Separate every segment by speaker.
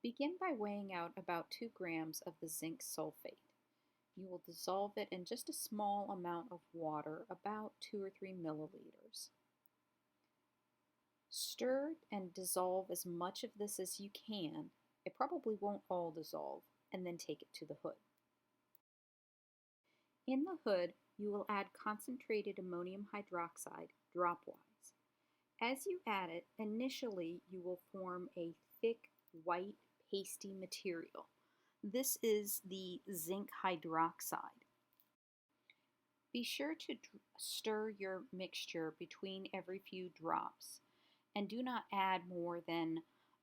Speaker 1: Begin by weighing out about 2 grams of the zinc sulfate. You will dissolve it in just a small amount of water, about 2 or 3 milliliters. Stir and dissolve as much of this as you can. It probably won't all dissolve, and then take it to the hood. In the hood, you will add concentrated ammonium hydroxide dropwise. As you add it, initially you will form a thick, white, pasty material. This is the zinc hydroxide. Be sure to stir your mixture between every few drops, and do not add more than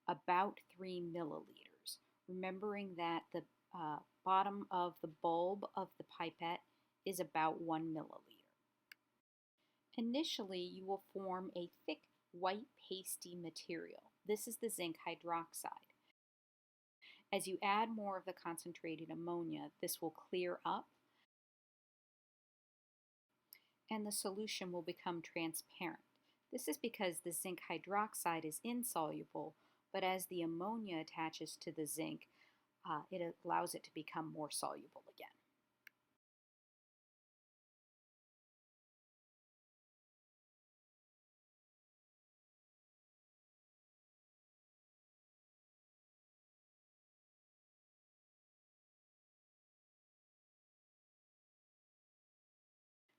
Speaker 1: about 3 milliliters, remembering that the bottom of the bulb of the pipette is about 1 milliliter. Initially, you will form a thick, white, pasty material. This is the zinc hydroxide. As you add more of the concentrated ammonia, this will clear up and the solution will become transparent. This is because the zinc hydroxide is insoluble, but as the ammonia attaches to the zinc, it allows it to become more soluble again.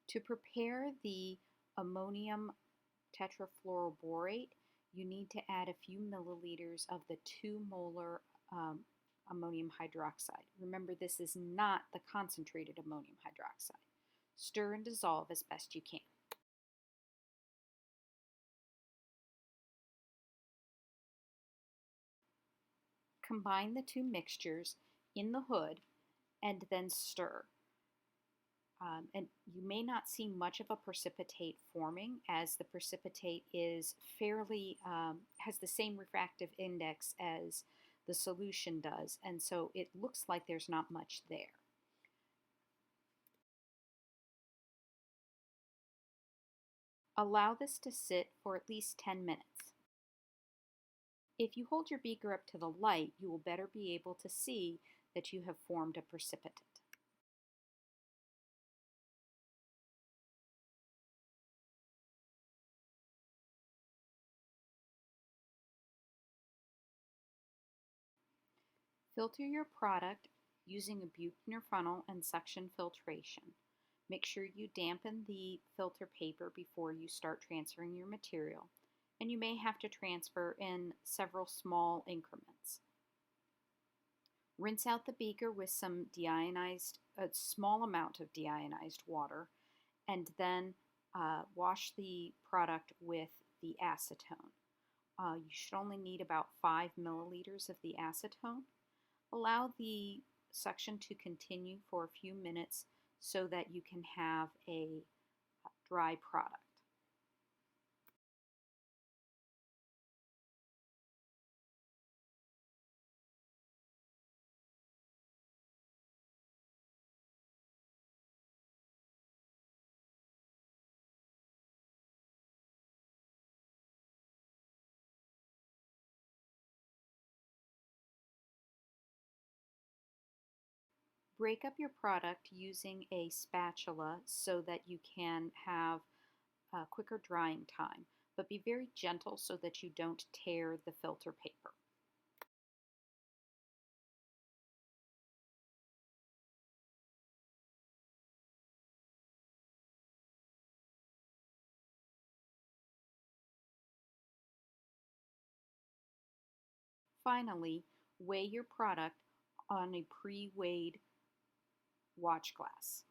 Speaker 1: To prepare the ammonium tetrafluoroborate, you need to add a few milliliters of the 2 molar ammonium hydroxide. Remember, this is not the concentrated ammonium hydroxide. Stir and dissolve as best you can. Combine the two mixtures in the hood and then stir. And you may not see much of a precipitate forming, as the precipitate is fairly, has the same refractive index as the solution does, and so it looks like there's not much there. Allow this to sit for at least 10 minutes. If you hold your beaker up to the light, you will better be able to see that you have formed a precipitate. Filter your product using a Buchner funnel and suction filtration. Make sure you dampen the filter paper before you start transferring your material, and you may have to transfer in several small increments. Rinse out the beaker with some a small amount of deionized water, and then wash the product with the acetone. You should only need about 5 milliliters of the acetone. Allow the suction to continue for a few minutes so that you can have a dry product. Break up your product using a spatula so that you can have a quicker drying time, but be very gentle so that you don't tear the filter paper. Finally, weigh your product on a pre-weighed watch glass.